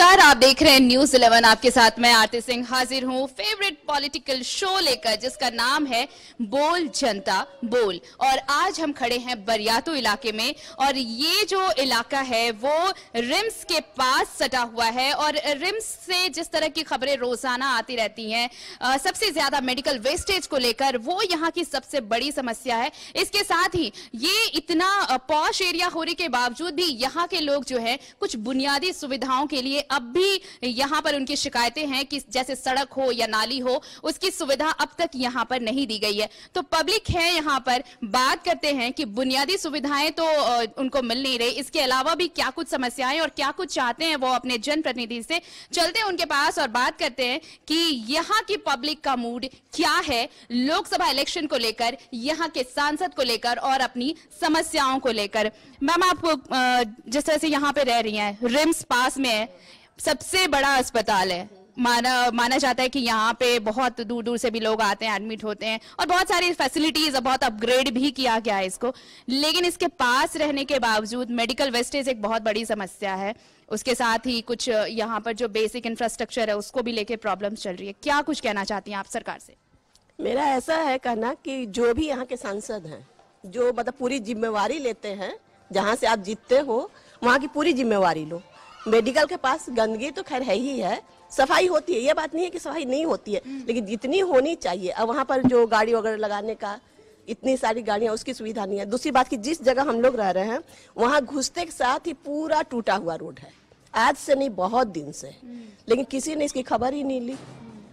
नमस्कार, आप देख रहे हैं न्यूज 11। आपके साथ मैं आरती सिंह हाजिर हूं फेवरेट पॉलिटिकल शो लेकर, जिसका नाम है बोल जनता बोल। और आज हम खड़े हैं बरियातू इलाके में, और ये जो इलाका है वो रिम्स के पास सटा हुआ है। और रिम्स से जिस तरह की खबरें रोजाना आती रहती हैं, सबसे ज्यादा मेडिकल वेस्टेज को लेकर, वो यहाँ की सबसे बड़ी समस्या है। इसके साथ ही ये इतना पॉश एरिया होने के बावजूद भी यहाँ के लोग जो है कुछ बुनियादी सुविधाओं के लिए अब भी यहाँ पर उनकी शिकायतें हैं कि जैसे सड़क हो या नाली हो, उसकी सुविधा अब तक यहाँ पर नहीं दी गई है। तो पब्लिक है यहाँ पर, बात करते हैं कि बुनियादी सुविधाएं तो उनको मिल नहीं रही, इसके अलावा भी क्या कुछ समस्याएं और क्या कुछ चाहते हैं वो अपने जनप्रतिनिधि से। चलते हैं उनके पास और बात करते हैं कि यहाँ की पब्लिक का मूड क्या है लोकसभा इलेक्शन को लेकर, यहाँ के सांसद को लेकर और अपनी समस्याओं को लेकर। मैम, आपको जिस तरह से यहाँ पे रह रही हैं, रिम्स पास में है, सबसे बड़ा अस्पताल है, माना जाता है कि यहाँ पे बहुत दूर दूर से भी लोग आते हैं, एडमिट होते हैं, और बहुत सारी फैसिलिटीज, बहुत अपग्रेड भी किया गया है इसको। लेकिन इसके पास रहने के बावजूद मेडिकल वेस्टेज एक बहुत बड़ी समस्या है। उसके साथ ही कुछ यहाँ पर जो बेसिक इंफ्रास्ट्रक्चर है उसको भी लेके प्रॉब्लम्स चल रही है। क्या कुछ कहना चाहती हैं आप सरकार से? मेरा ऐसा है कहना कि जो भी यहाँ के सांसद हैं, जो मतलब पूरी जिम्मेवारी लेते हैं, जहाँ से आप जीतते हो वहाँ की पूरी जिम्मेवारी लो। मेडिकल के पास गंदगी तो खैर है ही है, सफाई होती है, ये बात नहीं है कि सफाई नहीं होती है, लेकिन जितनी होनी चाहिए। अब वहाँ पर जो गाड़ी वगैरह लगाने का, इतनी सारी गाड़ियाँ, उसकी सुविधा नहीं है। दूसरी बात कि जिस जगह हम लोग रह रहे हैं वहाँ घुसते के साथ ही पूरा टूटा हुआ रोड है, आज से नहीं बहुत दिन से, लेकिन किसी ने इसकी खबर ही नहीं ली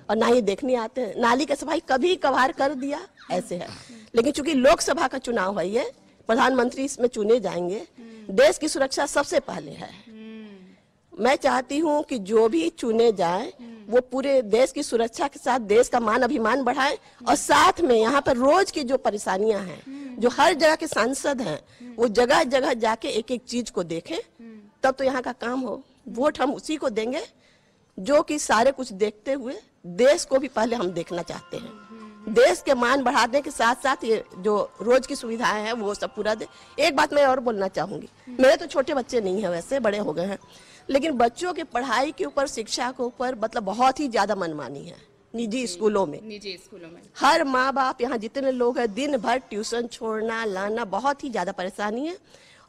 और ना ही देखने आते हैं। नाली की सफाई कभी कभार कर दिया, ऐसे है। लेकिन चूंकि लोकसभा का चुनाव है, ये प्रधानमंत्री इसमें चुने जाएंगे, देश की सुरक्षा सबसे पहले है। मैं चाहती हूँ कि जो भी चुने जाए वो पूरे देश की सुरक्षा के साथ देश का मान अभिमान बढ़ाए, और साथ में यहाँ पर रोज की जो परेशानियां हैं, जो हर जगह के सांसद हैं, वो जगह जगह जाके एक एक चीज को देखें, तब तो यहाँ का काम हो। वोट हम उसी को देंगे जो कि सारे कुछ देखते हुए देश को भी पहले हम देखना चाहते हैं। देश के मान बढ़ाने के साथ साथ ये जो रोज की सुविधाएं हैं वो सब पूरा दे। एक बात मैं और बोलना चाहूंगी, मेरे तो छोटे बच्चे नहीं है, वैसे बड़े हो गए हैं, लेकिन बच्चों के पढ़ाई के ऊपर, शिक्षा के ऊपर मतलब बहुत ही ज्यादा मनमानी है निजी स्कूलों में। हर माँ बाप, यहाँ जितने लोग हैं, दिन भर ट्यूशन छोड़ना लाना, बहुत ही ज्यादा परेशानी है,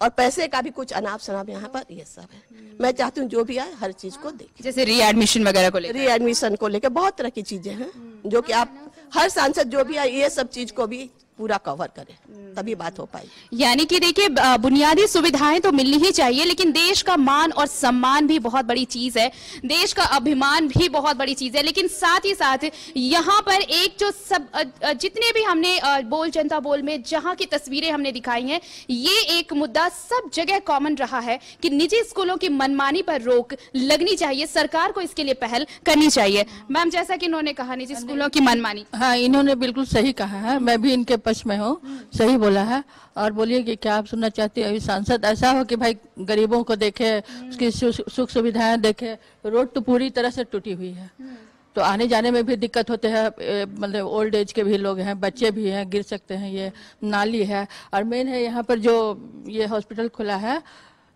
और पैसे का भी कुछ अनाप शनाप यहाँ पर ये सब है। मैं चाहती हूँ जो भी आए हर चीज को देखें, जैसे रीएडमिशन वगैरह को लेकर, रीएडमिशन को लेकर बहुत तरह की चीजें हैं, जो कि आप हर सांसद जो भी आए ये सब चीज को भी पूरा कवर करे, तभी बात हो पाई। यानी कि देखिए, बुनियादी सुविधाएं तो मिलनी ही चाहिए, लेकिन देश का मान और सम्मान भी बहुत बड़ी चीज है, देश का अभिमान भी बहुत बड़ी चीज है। लेकिन साथ ही साथ यहाँ पर एक जो सब जितने भी हमने बोल जनता बोल में जहाँ की तस्वीरें हमने दिखाई हैं, ये एक मुद्दा सब जगह कॉमन रहा है कि निजी स्कूलों की मनमानी पर रोक लगनी चाहिए, सरकार को इसके लिए पहल करनी चाहिए। मैम, जैसा कि इन्होंने कहा निजी स्कूलों की मनमानी, हाँ, इन्होंने बिल्कुल सही कहा है, मैं भी इनके पक्ष में हूँ, सही बोला है। और बोलिए कि क्या आप सुनना चाहते हैं? अभी सांसद ऐसा हो कि भाई गरीबों को देखे, उसकी सुख सुविधाएं देखे। रोड तो पूरी तरह से टूटी हुई है, तो आने जाने में भी दिक्कत होते हैं, मतलब ओल्ड एज के भी लोग हैं, बच्चे भी हैं, गिर सकते हैं। ये नाली है, और मेन है यहाँ पर जो ये हॉस्पिटल खुला है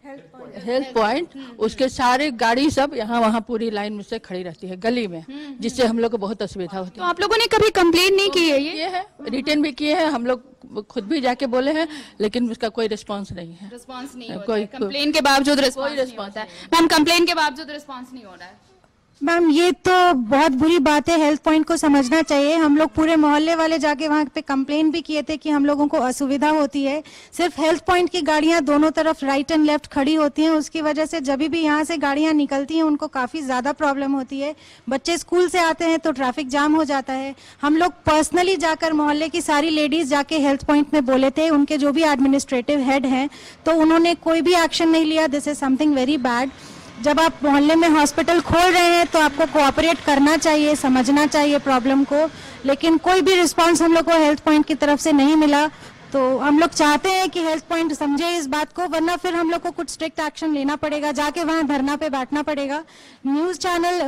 हेल्थ पॉइंट, उसके सारे गाड़ी सब यहाँ वहाँ पूरी लाइन में से खड़ी रहती है गली में, जिससे हम लोग को बहुत असुविधा होती है। तो आप लोगों ने कभी कंप्लेन नहीं की है? ये है, रिटर्न भी किए हैं, हम लोग खुद भी जाके बोले हैं, लेकिन उसका कोई रिस्पांस नहीं है। रिस्पांस नहीं होता है, कंप्लेन के बावजूद रिस्पांस नहीं होता है। मैम, कंप्लेन के बावजूद रिस्पांस नहीं हो रहा है। मैम, ये तो बहुत बुरी बात है, हेल्थ पॉइंट को समझना चाहिए। हम लोग पूरे मोहल्ले वाले जाके वहाँ पे कंप्लेन भी किए थे कि हम लोगों को असुविधा होती है। सिर्फ हेल्थ पॉइंट की गाड़ियाँ दोनों तरफ राइट एंड लेफ्ट खड़ी होती हैं, उसकी वजह से जब भी यहाँ से गाड़ियाँ निकलती हैं उनको काफ़ी ज़्यादा प्रॉब्लम होती है। बच्चे स्कूल से आते हैं तो ट्रैफिक जाम हो जाता है। हम लोग पर्सनली जाकर मोहल्ले की सारी लेडीज़ जाके हेल्थ पॉइंट में बोले थे, उनके जो भी एडमिनिस्ट्रेटिव हेड हैं, तो उन्होंने कोई भी एक्शन नहीं लिया। This is something very bad. जब आप मोहल्ले में हॉस्पिटल खोल रहे हैं तो आपको कोऑपरेट करना चाहिए, समझना चाहिए प्रॉब्लम को, लेकिन कोई भी रिस्पांस हम लोग को हेल्थ पॉइंट की तरफ से नहीं मिला। तो हम लोग चाहते हैं कि हेल्थ पॉइंट समझे इस बात को, वरना फिर हम लोग को कुछ स्ट्रिक्ट एक्शन लेना पड़ेगा, जाके वहाँ धरना पे बैठना पड़ेगा। न्यूज़ चैनल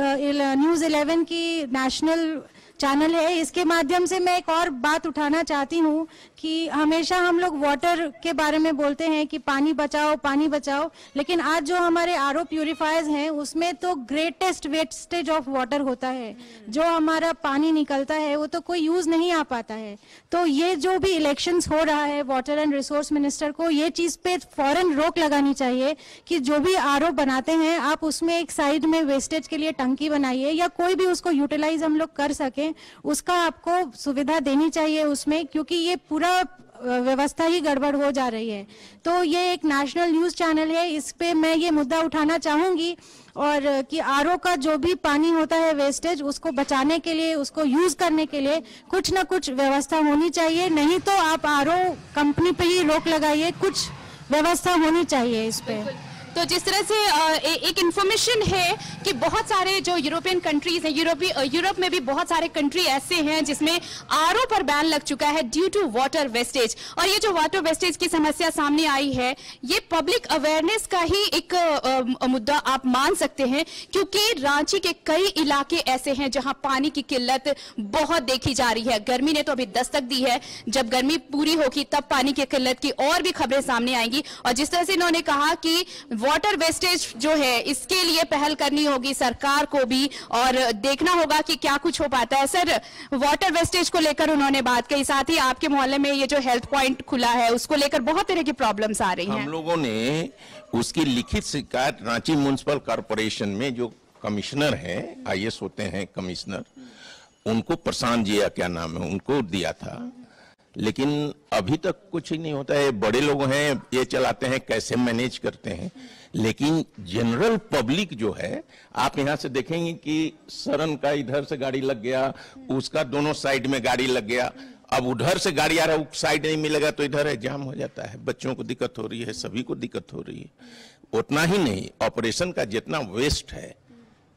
न्यूज़ 11 की नेशनल चैनल है। इसके माध्यम से मैं एक और बात उठाना चाहती हूँ कि हमेशा हम लोग वाटर के बारे में बोलते हैं कि पानी बचाओ, लेकिन आज जो हमारे आरओ प्यूरिफायर्स हैं उसमें तो ग्रेटेस्ट वेस्टेज ऑफ वाटर होता है। जो हमारा पानी निकलता है वो तो कोई यूज नहीं आ पाता है। तो ये जो भी इलेक्शंस हो रहा है, वाटर एंड रिसोर्स मिनिस्टर को ये चीज पे फौरन रोक लगानी चाहिए कि जो भी आरओ बनाते हैं आप उसमें एक साइड में वेस्टेज के लिए टंकी बनाइए या कोई भी उसको यूटिलाइज हम लोग कर सकें, उसका आपको सुविधा देनी चाहिए उसमें, क्योंकि ये पूरा व्यवस्था ही गड़बड़ हो जा रही है। तो ये एक नेशनल न्यूज चैनल है, इस पे मैं ये मुद्दा उठाना चाहूंगी और कि आरओ का जो भी पानी होता है वेस्टेज, उसको बचाने के लिए, उसको यूज करने के लिए कुछ ना कुछ व्यवस्था होनी चाहिए। नहीं तो आप आरओ कंपनी पे ही रोक लगाइए, कुछ व्यवस्था होनी चाहिए इस पे। तो जिस तरह से एक इन्फॉर्मेशन है कि बहुत सारे जो यूरोपियन कंट्रीज हैं, यूरोप में भी बहुत सारे कंट्री ऐसे हैं जिसमें आरओ पर बैन लग चुका है ड्यू टू वाटर वेस्टेज। और ये जो वाटर वेस्टेज की समस्या सामने आई है, ये पब्लिक अवेयरनेस का ही एक मुद्दा आप मान सकते हैं, क्योंकि रांची के कई इलाके ऐसे हैं जहां पानी की किल्लत बहुत देखी जा रही है। गर्मी ने तो अभी दस्तक दी है, जब गर्मी पूरी होगी तब पानी की किल्लत की और भी खबरें सामने आएंगी। और जिस तरह से इन्होंने कहा कि वाटर वेस्टेज जो है इसके लिए पहल करनी होगी सरकार को भी और देखना होगा कि क्या कुछ हो पाता है। सर, वाटर वेस्टेज को लेकर उन्होंने बात कही, साथ ही आपके मोहल्ले में ये जो हेल्थ पॉइंट खुला है उसको लेकर बहुत तरह की प्रॉब्लम्स आ रही हैं। हम लोगों ने उसकी लिखित शिकायत रांची म्युनिसिपल कॉर्पोरेशन में जो कमिश्नर हैं, आईएएस होते हैं कमिश्नर, उनको प्रशांत जी या क्या नाम है, उनको दिया था, लेकिन अभी तक कुछ ही नहीं होता है। बड़े लोग हैं, ये चलाते हैं, कैसे मैनेज करते हैं, लेकिन जनरल पब्लिक जो है, आप यहाँ से देखेंगे कि सरन का इधर से गाड़ी लग गया, उसका दोनों साइड में गाड़ी लग गया, अब उधर से गाड़ी आ रहा है, साइड नहीं मिलेगा तो इधर है, जाम हो जाता है, बच्चों को दिक्कत हो रही है, सभी को दिक्कत हो रही है। उतना ही नहीं, ऑपरेशन का जितना वेस्ट है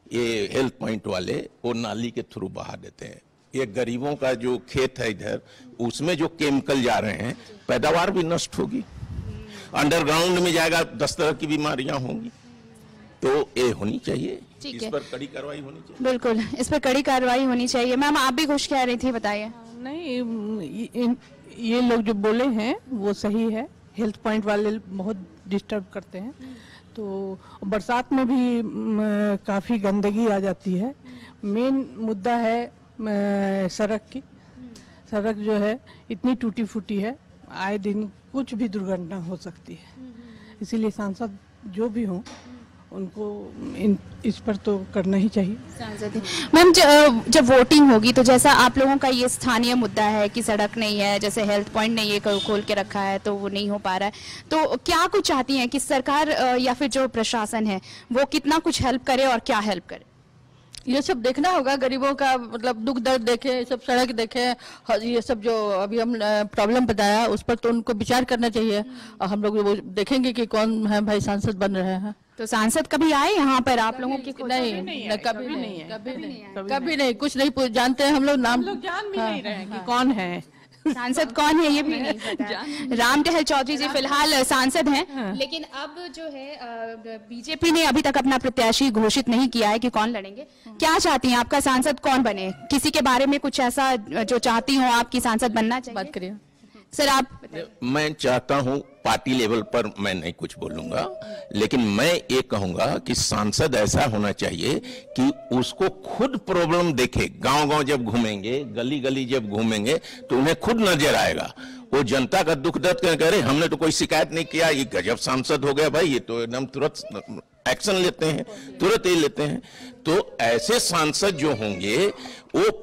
ये हेल्थ पॉइंट वाले वो नाली के थ्रू बहा देते हैं। ये गरीबों का जो खेत है इधर, उसमें जो केमिकल जा रहे हैं, पैदावार भी नष्ट होगी, अंडरग्राउंड में जाएगा, 10 तरह की बीमारियां होंगी। तो ये होनी चाहिए, इस पर कड़ी कार्रवाई होनी चाहिए। बिल्कुल, इस पर कड़ी कार्रवाई होनी चाहिए। मैम, आप भी कुछ कह रही थी, बताइए। नहीं, ये लोग जो बोले हैं वो सही है। हेल्थ पॉइंट वाले बहुत डिस्टर्ब करते हैं, तो बरसात में भी काफ़ी गंदगी आ जाती है। मेन मुद्दा है सड़क की। सड़क जो है इतनी टूटी फूटी है, आए दिन कुछ भी दुर्घटना हो सकती है। इसीलिए सांसद जो भी हों उनको इस पर तो करना ही चाहिए। सांसद मैम, जब वोटिंग होगी तो जैसा आप लोगों का ये स्थानीय मुद्दा है कि सड़क नहीं है, जैसे हेल्थ पॉइंट नहीं है, खोल के रखा है तो वो नहीं हो पा रहा है, तो क्या कुछ चाहती हैं कि सरकार या फिर जो प्रशासन है वो कितना कुछ हेल्प करे और क्या हेल्प करे? ये सब देखना होगा, गरीबों का मतलब दुख दर्द देखे, सब सड़क देखे, ये सब जो अभी हम प्रॉब्लम बताया उस पर तो उनको विचार करना चाहिए। और हम लोग वो देखेंगे कि कौन है भाई सांसद बन रहे हैं। तो सांसद कभी आए यहाँ पर आप लोगों की? नहीं, कभी नहीं, कुछ नहीं जानते हैं हम लोग, नाम लोग जान भी नहीं रहे हैं कि कौन है सांसद, कौन है ये भी नहीं पता। राम टहल चौधरी जी फिलहाल सांसद हैं, लेकिन अब जो है बीजेपी ने अभी तक अपना प्रत्याशी घोषित नहीं किया है कि कौन लड़ेंगे। क्या चाहती हैं, आपका सांसद कौन बने? किसी के बारे में कुछ ऐसा जो चाहती हो आपकी सांसद बनना चाहिए? बात करिए सर, आप। मैं चाहता हूं, पार्टी लेवल पर मैं नहीं कुछ बोलूंगा, लेकिन मैं ये कहूंगा कि सांसद ऐसा होना चाहिए कि उसको खुद प्रॉब्लम देखे। गांव-गांव जब घूमेंगे, गली गली जब घूमेंगे तो उन्हें खुद नजर आएगा, वो जनता का दुख दर्द कह रहे हमने तो कोई शिकायत नहीं किया, ये गजब सांसद हो गया भाई, ये तो एकदम तुरंत एक्शन लेते हैं, तुरंत ही लेते हैं। तो ऐसे सांसद जो होंगे, वो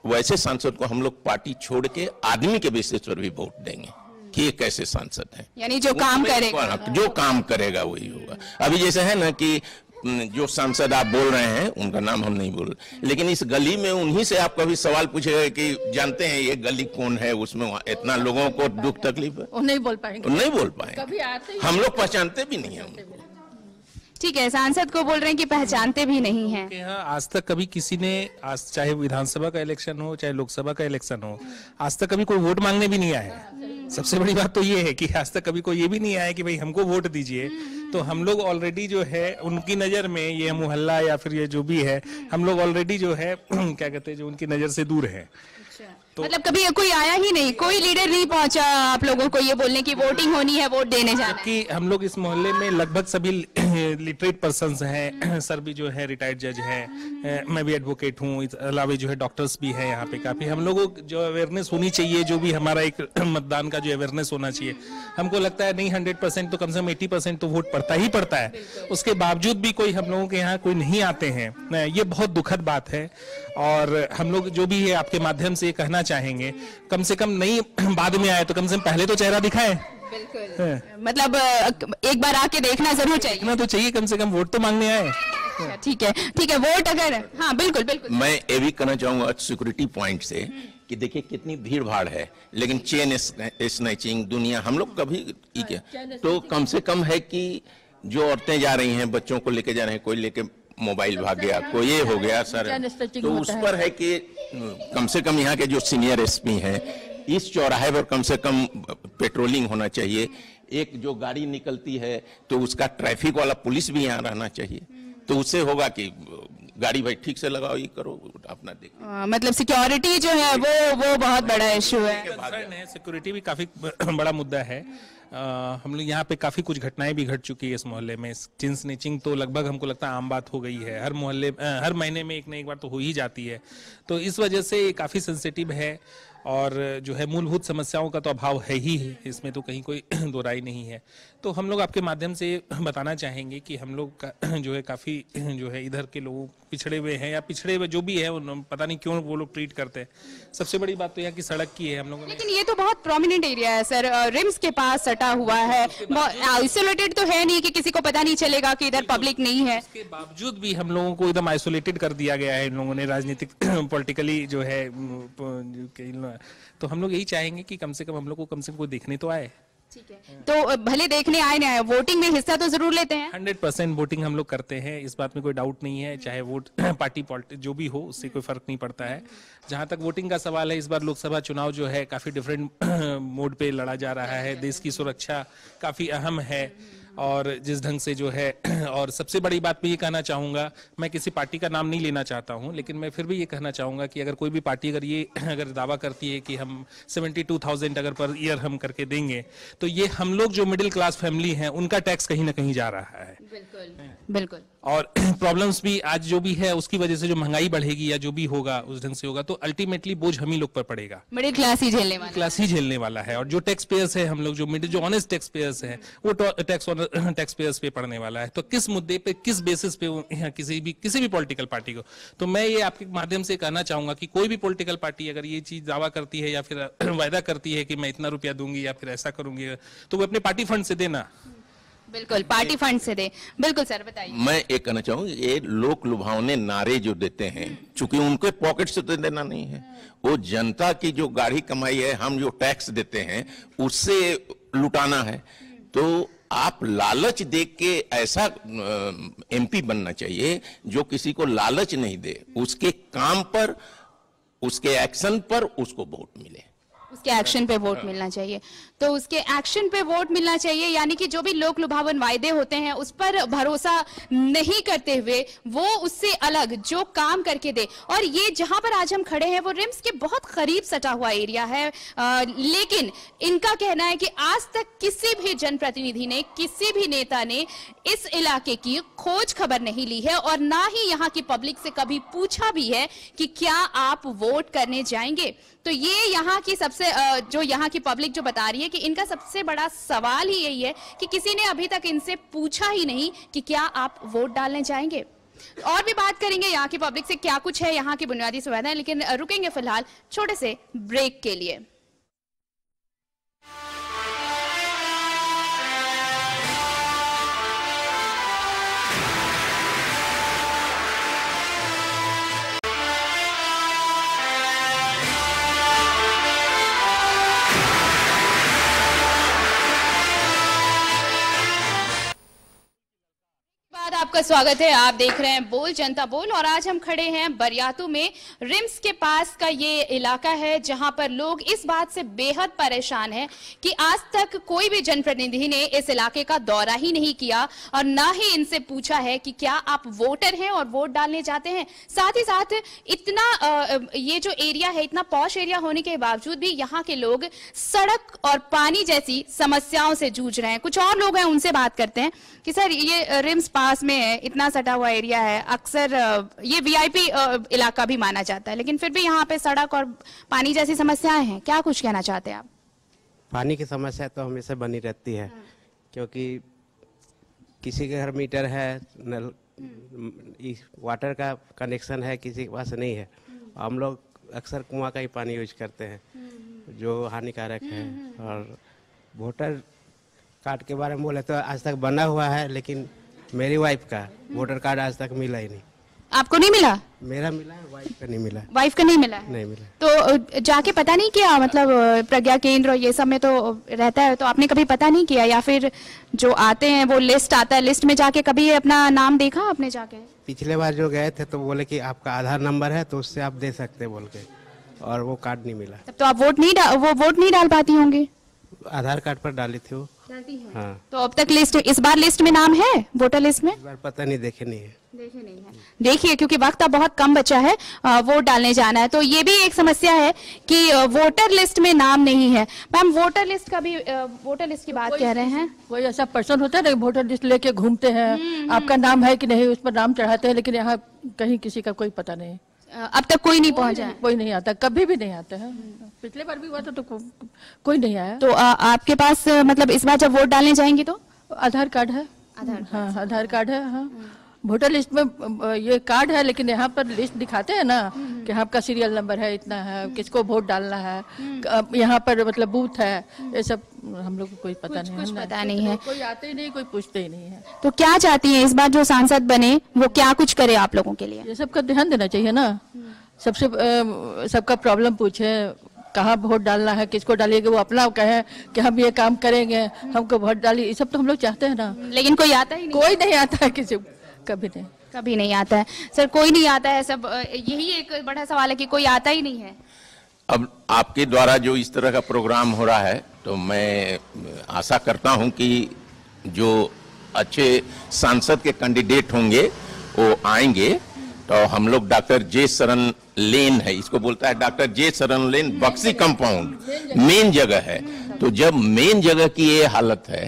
वैसे सांसद को हम लोग पार्टी छोड़ के आदमी के बेसिस पर भी वोट देंगे कि ये कैसे सांसद हैं, यानी जो काम करेगा, जो काम करेगा वही होगा। अभी जैसे है ना कि जो सांसद आप बोल रहे हैं उनका नाम हम नहीं बोल रहे, लेकिन इस गली में उन्हीं से आप कभी सवाल पूछेगा कि जानते हैं ये गली कौन है, उसमें इतना लोगों को दुख तकलीफ है, नहीं बोल पाएंगे, नहीं बोल पाएंगे, हम लोग पहचानते भी नहीं है। ठीक है, सांसद को बोल रहे हैं कि पहचानते भी नहीं हैं। हाँ, आज तक कभी किसी ने, चाहे विधानसभा का इलेक्शन हो चाहे लोकसभा का इलेक्शन हो, आज तक कभी कोई वोट मांगने भी नहीं आया है। सबसे बड़ी बात तो ये है कि आज तक कभी कोई ये भी नहीं आया कि भाई हमको वोट दीजिए। तो हम लोग ऑलरेडी जो है उनकी नजर में ये मोहल्ला या फिर ये जो भी है, हम लोग ऑलरेडी जो है क्या कहते हैं, जो उनकी नजर से दूर है। तो मतलब कभी कोई आया ही नहीं, कोई लीडर नहीं पहुंचा आप लोगों को ये बोलने की वोटिंग होनी है, वोट देने जाना है? कि हम लोग इस मोहल्ले में लगभग सभी लिटरेट पर्सन्स हैं। सर भी जो है रिटायर्ड जज हैं, मैं भी एडवोकेट हूँ, इस अलावा जो है डॉक्टर्स भी हैं यहाँ पे काफी। हम लोगों को जो अवेयरनेस होनी चाहिए, जो भी हमारा एक मतदान का जो अवेयरनेस होना चाहिए, हमको लगता है नहीं 100% तो कम से कम 80% तो वोट पड़ता ही पड़ता है। उसके बावजूद भी कोई हम लोगों के यहाँ कोई नहीं आते हैं, ये बहुत दुखद बात है। और हम लोग जो भी है आपके माध्यम से कहना चाहेंगे, कम से कम नहीं बाद में आए तो कम से कम पहले तो चेहरा दिखाए। बिल्कुल, मतलब एक बार आके देखना जरूर चाहिए। देखना तो चाहिए, कम से कम वोट तो मांगने आए। ठीक है, ठीक है, वोट अगर, हाँ बिल्कुल बिल्कुल। मैं ये भी कहना चाहूंगा सिक्योरिटी पॉइंट से कि देखिए कितनी भीड़ भाड़ है, लेकिन चेन स्नैचिंग दुनिया हम लोग कभी ठीक है। तो कम से कम है कि जो औरतें जा रही हैं, बच्चों को लेके जा रहे हैं, कोई लेके मोबाइल भाग गया, कोई ये हो गया सर, तो उस पर है कि कम से कम यहाँ के जो सीनियर एसपी हैं, इस चौराहे पर कम से कम पेट्रोलिंग होना चाहिए। एक जो गाड़ी निकलती है तो उसका ट्रैफिक वाला पुलिस भी यहाँ रहना चाहिए, तो उससे होगा कि गाड़ी भाई ठीक से लगाओ, ये करो, अपना देखो। मतलब सिक्योरिटी जो है वो बहुत बड़ा इशू है। सिक्योरिटी भी काफी बड़ा मुद्दा है। हम लोग यहाँ पे काफी कुछ घटनाएं भी घट चुकी है इस मोहल्ले में। चेन स्नैचिंग तो लगभग हमको लगता है आम बात हो गई है, हर मोहल्ले हर महीने में एक न एक बार तो हो ही जाती है। तो इस वजह से ये काफी सेंसिटिव है, और जो है मूलभूत समस्याओं का तो अभाव है ही, इसमें तो कहीं कोई दो राय नहीं है। तो हम लोग आपके माध्यम से बताना चाहेंगे कि हम लोग का जो है काफी जो है इधर के लोग पिछड़े हुए हैं, या पिछड़े हुए जो भी है, पता नहीं क्यों वो लोग ट्रीट करते हैं। सबसे बड़ी बात तो यहाँ की सड़क की है। हम लोगों ने, लेकिन ये तो बहुत प्रोमिनेंट एरिया है सर, रिम्स के पास सटा हुआ है, आइसोलेटेड तो है नहीं कि किसी को पता नहीं चलेगा कि इधर पब्लिक नहीं है। इसके बावजूद भी हम लोगों को एकदम आइसोलेटेड कर दिया गया है इन लोगों ने, राजनीतिक पॉलिटिकली जो है। तो हम लोग यही चाहेंगे कि कम से कम हम लोग को कम से कम कोई देखने तो आए। ठीक है, तो भले देखने आए ना आए, वोटिंग में हिस्सा तो जरूर लेते हैं। 100% वोटिंग हम लोग करते हैं, इस बात में कोई डाउट नहीं है। चाहे वोट पार्टी जो भी हो, उससे कोई फर्क नहीं पड़ता है। जहां तक वोटिंग का सवाल है, इस बार लोकसभा चुनाव जो है काफी डिफरेंट मोड पे लड़ा जा रहा है। देश की सुरक्षा काफी अहम है, और जिस ढंग से जो है और सबसे बड़ी बात मैं ये कहना चाहूंगा, मैं किसी पार्टी का नाम नहीं लेना चाहता हूं, लेकिन मैं फिर भी ये कहना चाहूंगा कि अगर कोई भी पार्टी अगर दावा करती है कि हम 72,000 अगर पर ईयर हम करके देंगे, तो ये हम लोग जो मिडिल क्लास फैमिली हैं उनका टैक्स कहीं ना कहीं जा रहा है। बिल्कुल बिल्कुल। और प्रॉब्लम्स भी आज जो भी है उसकी वजह से जो महंगाई बढ़ेगी या जो भी होगा उस ढंग से होगा, तो अल्टीमेटली बोझ हम ही लोग पर पड़ेगा। मिडिल क्लास ही झेलने वाला है। और जो टैक्स पेयर्स है हम लोग, जो ऑनेस्ट टैक्स पेयर्स हैं, वो टैक्स पेयर्स पे पड़ने वाला है। तो किस मुद्दे पे, किस बेसिस पे किसी भी पॉलिटिकल पार्टी को, तो मैं ये आपके माध्यम से कहना चाहूंगा कि कोई भी पॉलिटिकल पार्टी अगर ये चीज दावा करती है या फिर वायदा करती है कि मैं इतना रुपया दूंगी या फिर ऐसा करूंगी, तो वो अपने पार्टी फंड से देना। बिल्कुल, पार्टी फंड से दे। बिल्कुल सर, बताइए। मैं ये कहना चाहूंगा, ये लोक लुभावने नारे जो देते हैं, चूंकि उनके पॉकेट से तो देना नहीं है, वो जनता की जो गाढ़ी कमाई है, हम जो टैक्स देते हैं उससे लुटाना है। तो आप लालच देख के ऐसा एमपी बनना चाहिए जो किसी को लालच नहीं दे, उसके काम पर, उसके एक्शन पर उसको वोट मिले। उसके एक्शन पे वोट मिलना चाहिए, तो उसके एक्शन पे वोट मिलना चाहिए। यानी कि जो भी लोक लुभावन वायदे होते हैं उस पर भरोसा नहीं करते हुए वो उससे अलग जो काम करके दे। और ये जहां पर आज हम खड़े हैं वो रिम्स के बहुत करीब सटा हुआ एरिया है, लेकिन इनका कहना है कि आज तक किसी भी जनप्रतिनिधि ने, किसी भी नेता ने इस इलाके की खोज खबर नहीं ली है, और ना ही यहाँ की पब्लिक से कभी पूछा भी है कि क्या आप वोट करने जाएंगे। तो ये यहाँ की सबसे जो यहाँ की पब्लिक जो बता रही है कि इनका सबसे बड़ा सवाल ही यही है कि किसी ने अभी तक इनसे पूछा ही नहीं कि क्या आप वोट डालने जाएंगे। और भी बात करेंगे यहाँ की पब्लिक से, क्या कुछ है यहाँ की बुनियादी सुविधाएं, लेकिन रुकेंगे फिलहाल छोटे से ब्रेक के लिए। आपका स्वागत है। आप देख रहे हैं बोल जनता बोल और आज हम खड़े हैं बरियातू में। रिम्स के पास का ये इलाका है जहां पर लोग इस बात से बेहद परेशान हैं कि आज तक कोई भी जनप्रतिनिधि ने इस इलाके का दौरा ही नहीं किया और ना ही इनसे पूछा है कि क्या आप वोटर हैं और वोट डालने जाते हैं। साथ ही साथ इतना ये जो एरिया है इतना पॉश एरिया होने के बावजूद भी यहाँ के लोग सड़क और पानी जैसी समस्याओं से जूझ रहे हैं। कुछ और लोग हैं, उनसे बात करते हैं कि सर ये रिम्स पास में है, इतना सटा हुआ एरिया है, अक्सर ये वीआईपी इलाका भी माना जाता है, लेकिन फिर भी यहाँ पे सड़क और पानी जैसी समस्याएं हैं। क्या कुछ कहना चाहते हैं आप? पानी की समस्या तो हमेशा बनी रहती है, क्योंकि किसी के घर मीटर है, नल वाटर का कनेक्शन है, किसी के पास नहीं है। हम लोग अक्सर कुआं का ही पानी यूज करते हैं जो हानिकारक है। और वोटर कार्ड के बारे में बोले तो आज तक बना हुआ है, लेकिन मेरी वाइफ का वोटर कार्ड आज तक मिला ही नहीं। आपको नहीं मिला? मेरा मिला है, वाइफ का नहीं मिला। वाइफ का नहीं मिला है? नहीं मिला। तो जाके पता नहीं किया, मतलब प्रज्ञा केंद्र और ये सब में तो रहता है, तो आपने कभी पता नहीं किया? या फिर जो आते हैं वो लिस्ट आता है, लिस्ट में जाके कभी अपना नाम देखा आपने जाके? पिछले बार जो गए थे तो बोले कि आपका आधार नंबर है तो उससे आप दे सकते हैं बोल के, और वो कार्ड नहीं मिला। तब तो आप वोट नहीं डाल पाती होंगी? आधार कार्ड पर डाली थी वो। हाँ। तो अब तक इस बार लिस्ट में नाम है, वोटर लिस्ट में? इस बार पता नहीं, देखे नहीं है। देखिए, क्योंकि वक्त अब बहुत कम बचा है, वोट डालने जाना है, तो ये भी एक समस्या है कि वोटर लिस्ट में नाम नहीं है। मैम, वोटर लिस्ट की बात कह रहे हैं। कोई ऐसा पर्सन होता है ना, वोटर लिस्ट लेके घूमते हैं, आपका नाम है कि नहीं, उस पर नाम चढ़ाते हैं, लेकिन यहाँ कहीं किसी का कोई पता नहीं। अब तक कोई नहीं पहुंचा है? कोई नहीं आता, कभी भी नहीं आता है। पिछले बार भी हुआ था तो कोई नहीं आया। तो आपके पास मतलब इस बार जब वोट डालने जाएंगे तो आधार कार्ड है? हाँ, आधार कार्ड है। हाँ, वोटर लिस्ट में ये कार्ड है, लेकिन यहाँ पर लिस्ट दिखाते हैं ना कि आपका सीरियल नंबर है, इतना है, किसको वोट डालना है, यहाँ पर मतलब बूथ है, ये सब हम लोग को कोई पता नहीं है। कुछ पता नहीं है, कोई आते ही नहीं, कोई पूछते ही नहीं है। तो क्या चाहती हैं इस बार जो सांसद बने वो क्या कुछ करे आप लोगों के लिए? ये सब का ध्यान देना चाहिए ना, सबका प्रॉब्लम पूछे, कहाँ वोट डालना है, किसको डालिएगा, वो अपना कहे कि हम ये काम करेंगे, हमको वोट डालिए, ये सब तो हम लोग चाहते हैं ना। लेकिन कोई आता ही नहीं? कोई नहीं आता है, किसी कभी नहीं आता है। सर, कोई नहीं आता है, सब यही एक बड़ा सवाल है कि कोई आता ही नहीं है। अब आपके द्वारा जो इस तरह का प्रोग्राम हो रहा है, तो मैं आशा करता हूं कि जो अच्छे सांसद के कैंडिडेट होंगे वो आएंगे। तो हम लोग डॉक्टर जे शरण लेन है, इसको बोलता है डॉक्टर जे शरण लेन, बक्सी कंपाउंड मेन जगह है। तो जब मेन जगह की ये हालत है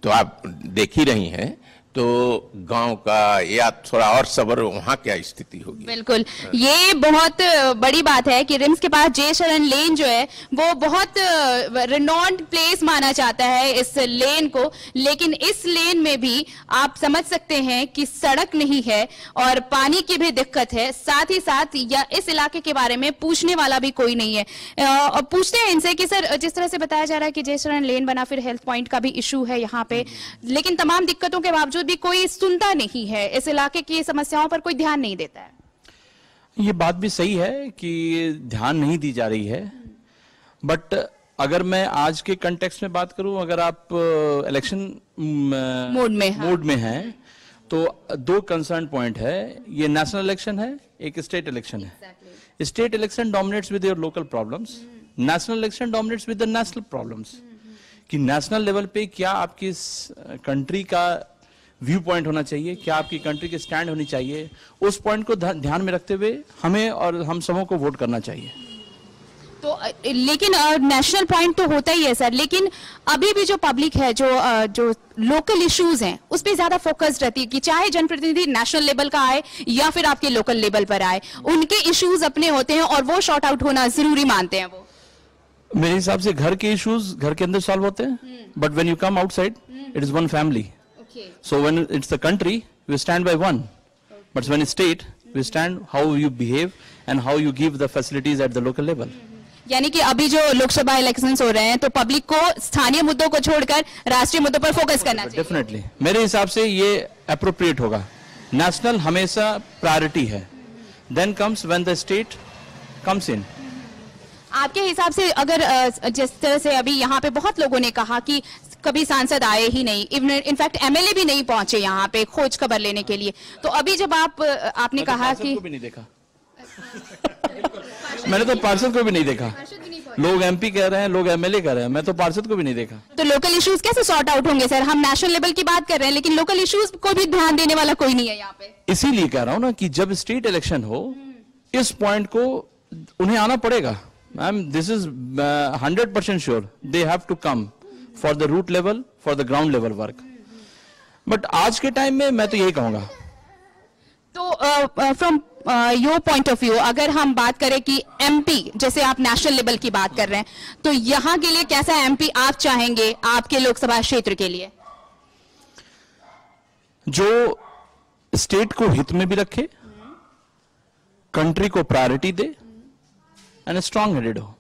तो आप देख ही रही हैं, तो गांव का या थोड़ा और सबर वहां क्या स्थिति होगी? बिल्कुल, ये बहुत बड़ी बात है कि रिम्स के पास जे शरण लेन जो है वो बहुत रिनॉन्ड प्लेस माना जाता है इस लेन को, लेकिन इस लेन में भी आप समझ सकते हैं कि सड़क नहीं है और पानी की भी दिक्कत है। साथ ही साथ या इस इलाके के बारे में पूछने वाला भी कोई नहीं है। और पूछते हैं इनसे कि सर, जिस तरह से बताया जा रहा है कि जे शरण लेन बना, फिर हेल्थ पॉइंट का भी इशू है यहाँ पे, लेकिन तमाम दिक्कतों के बावजूद भी कोई सुनता नहीं है, इस इलाके की समस्याओं पर कोई ध्यान नहीं देता है। ये बात भी सही है कि ध्यान नहीं दी जा रही है, बट अगर मैं आज के कंटेक्स्ट में बात करूं, अगर आप इलेक्शन मोड में हैं, तो दो कंसर्न पॉइंट है। ये नेशनल इलेक्शन है, एक स्टेट इलेक्शन है। State election dominates with your local problems, national election dominates with the national problems. कि नेशनल लेवल पे क्या आपकी कंट्री का व्यू पॉइंट होना चाहिए, क्या आपकी कंट्री की स्टैंड होनी चाहिए, उस पॉइंट को ध्यान में रखते हुए हमें और हम सबों को वोट करना चाहिए। तो लेकिन नेशनल पॉइंट तो होता ही है सर, लेकिन अभी भी जो पब्लिक है, जो लोकल इश्यूज हैं, उस पर ज्यादा फोकस रहती है कि चाहे जनप्रतिनिधि नेशनल लेवल का आए या फिर आपके लोकल लेवल पर आए, उनके इश्यूज अपने होते हैं और वो शॉर्ट आउट होना जरूरी मानते हैं वो। मेरे हिसाब से घर के इश्यूज घर के अंदर सॉल्व होते हैं, but when you come outside it is one family. So when it's the country, we stand by one. But when it's state, we stand how you behave and how you give the facilities at the local level. यानी कि अभी जो Lok Sabha elections हो रहे हैं, तो public को स्थानीय मुद्दों को छोड़कर राष्ट्रीय मुद्दों पर फोकस करना चाहिए। डेफिनेटली मेरे हिसाब से ये अप्रोप्रिएट होगा। नेशनल हमेशा प्रायोरिटी है, then comes when the state comes in. आपके हिसाब से अगर जिस तरह से अभी यहाँ पे बहुत लोगों ने कहा कि कभी सांसद आए ही नहीं, इनफैक्ट एमएलए भी नहीं पहुंचे यहाँ पे खोज खबर लेने के लिए। तो अभी जब आपने कहा कि को भी नहीं देखा मैंने तो पार्षद को भी नहीं देखा। लोग एमपी कह रहे हैं, लोग एमएलए कह रहे हैं, मैं तो पार्षद को भी नहीं देखा। तो लोकल इश्यूज कैसे सॉर्ट आउट होंगे सर? हम नेशनल लेवल की बात कर रहे हैं लेकिन लोकल इश्यूज को भी ध्यान देने वाला कोई नहीं है यहाँ पे। इसीलिए कह रहा हूं ना कि जब स्टेट इलेक्शन हो इस पॉइंट को उन्हें आना पड़ेगा। Ma'am this is 100% sure they have to come for the root level, for the ground level work. But आज के टाइम में मैं तो यही कहूंगा। तो from your point of view अगर हम बात करें कि एमपी, जैसे आप नेशनल लेवल की बात कर रहे हैं, तो यहां के लिए कैसा एमपी आप चाहेंगे आपके लोकसभा क्षेत्र के लिए? जो स्टेट को हित में भी रखे, कंट्री को प्रायोरिटी दे एंड स्ट्रांग हेडेड हो।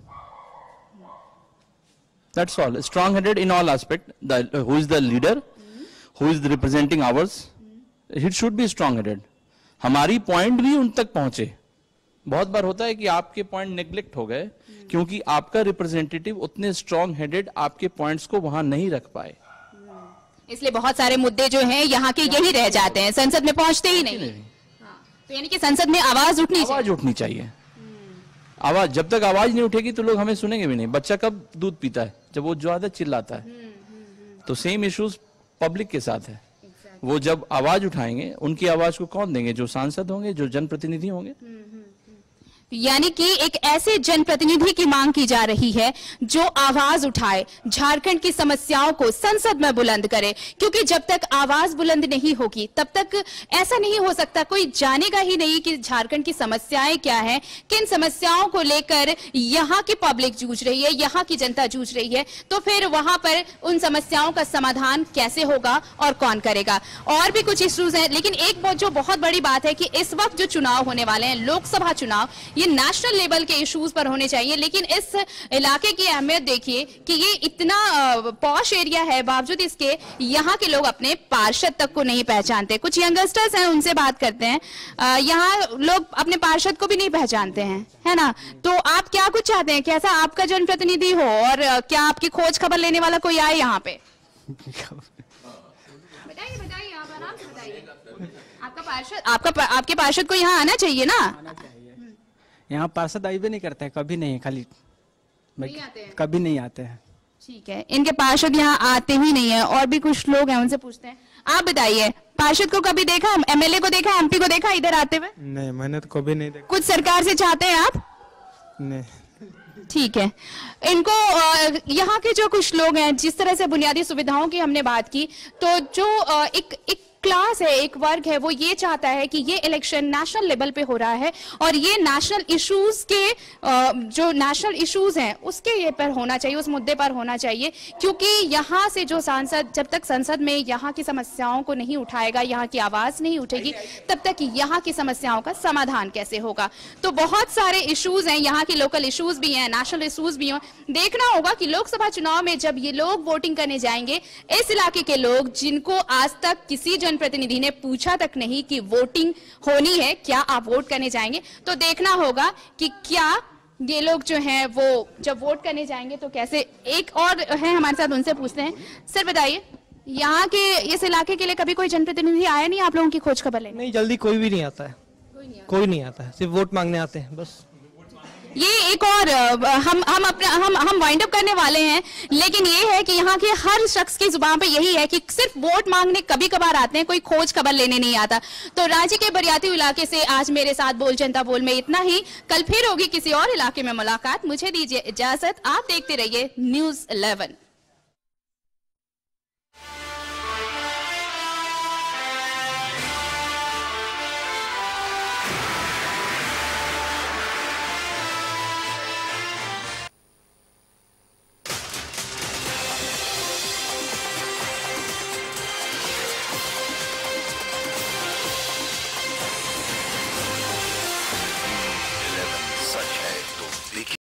That's all. Strong headed in all aspect. Who is the leader, who is representing ours, it should be strong headed. हमारी पॉइंट भी उन तक पहुंचे। बहुत बार होता है कि आपके पॉइंट नेग्लेक्ट हो गए क्योंकि आपका रिप्रेजेंटेटिव उतने स्ट्रांग हेडेड आपके पॉइंट्स को वहां नहीं रख पाए, इसलिए बहुत सारे मुद्दे जो हैं यहाँ के यही रह जाते हैं, संसद में पहुंचते ही नहीं। तो यानी कि संसद में आवाज उठनी चाहिए। आवाज जब तक आवाज नहीं उठेगी तो लोग हमें सुनेंगे भी नहीं। बच्चा कब दूध पीता है? जब वो ज्यादा चिल्लाता है। तो सेम इश्यूज पब्लिक के साथ है। वो जब आवाज उठाएंगे, उनकी आवाज को कौन देंगे? जो सांसद होंगे, जो जनप्रतिनिधि होंगे। यानी कि एक ऐसे जनप्रतिनिधि की मांग की जा रही है जो आवाज उठाए, झारखंड की समस्याओं को संसद में बुलंद करे, क्योंकि जब तक आवाज बुलंद नहीं होगी तब तक ऐसा नहीं हो सकता, कोई जानेगा ही नहीं कि झारखंड की समस्याएं क्या हैं, किन समस्याओं को लेकर यहाँ की पब्लिक जूझ रही है, यहाँ की जनता जूझ रही है। तो फिर वहां पर उन समस्याओं का समाधान कैसे होगा और कौन करेगा? और भी कुछ इश्यूज हैं, लेकिन एक जो बहुत बड़ी बात है कि इस वक्त जो चुनाव होने वाले हैं, लोकसभा चुनाव, ये नेशनल लेवल के इश्यूज पर होने चाहिए। लेकिन इस इलाके की अहमियत देखिए कि ये इतना पॉश एरिया है, बावजूद इसके यहाँ के लोग अपने पार्षद तक को नहीं पहचानते। कुछ यंगस्टर्स हैं, उनसे बात करते हैं। यहाँ लोग अपने पार्षद को भी नहीं पहचानते हैं, है ना? तो आप क्या कुछ चाहते हैं? कैसा आपका जनप्रतिनिधि हो और क्या आपकी खोज खबर लेने वाला कोई आए यहाँ पे? बताइए बताइए, आप आराम से बताइए। आपका पार्षद, आपके पार्षद को यहाँ आना चाहिए ना? यहाँ पार्षद आई भी नहीं करते हैं, कभी नहीं, खाली नहीं आते हैं। कभी नहीं आते हैं। ठीक है, इनके पार्षद यहाँ आते ही नहीं है। और भी कुछ लोग हैं, उनसे पूछते हैं। आप बताइए, पार्षद को कभी देखा, एमएलए को देखा, एमपी को देखा इधर आते हुए? नहीं, मैंने तो कभी नहीं देखा। कुछ सरकार से चाहते हैं आप? नहीं। ठीक है, इनको यहाँ के जो कुछ लोग हैं, जिस तरह से बुनियादी सुविधाओं की हमने बात की, तो जो एक क्लास है, एक वर्ग है, वो ये चाहता है कि ये इलेक्शन नेशनल लेवल पे हो रहा है और ये नेशनल इश्यूज के जो नेशनल इश्यूज हैं उसके ये पर होना चाहिए, उस मुद्दे पर होना चाहिए, क्योंकि यहाँ से जो सांसद, जब तक संसद में यहाँ की समस्याओं को नहीं उठाएगा, यहाँ की आवाज नहीं उठेगी, तब तक यहाँ की समस्याओं का समाधान कैसे होगा? तो बहुत सारे इश्यूज हैं, यहाँ के लोकल इश्यूज भी हैं, नेशनल इश्यूज भी हैं। देखना होगा कि लोकसभा चुनाव में जब ये लोग वोटिंग करने जाएंगे, इस इलाके के लोग जिनको आज तक किसी जनप्रतिनिधि ने पूछा तक नहीं कि वोटिंग होनी है, क्या आप वोट करने जाएंगे, तो देखना होगा कि क्या ये लोग जो हैं वो जब वोट करने जाएंगे तो कैसे। एक और है हमारे साथ, उनसे पूछते हैं। सर बताइए, यहाँ के इस इलाके के लिए कभी कोई जनप्रतिनिधि आया नहीं आप लोगों की खोज खबर लेने? नहीं, जल्दी कोई भी नहीं आता है, कोई नहीं आता है, सिर्फ वोट मांगने आते हैं बस। ये एक और हम वाइंड अप करने वाले हैं, लेकिन ये है कि यहाँ के हर शख्स की जुबान पे यही है कि सिर्फ वोट मांगने कभी कभार आते हैं, कोई खोज खबर लेने नहीं आता। तो रांची के बरियातू इलाके से आज मेरे साथ बोल जनता बोल में इतना ही। कल फिर होगी किसी और इलाके में मुलाकात। मुझे दीजिए इजाजत, आप देखते रहिए News 11।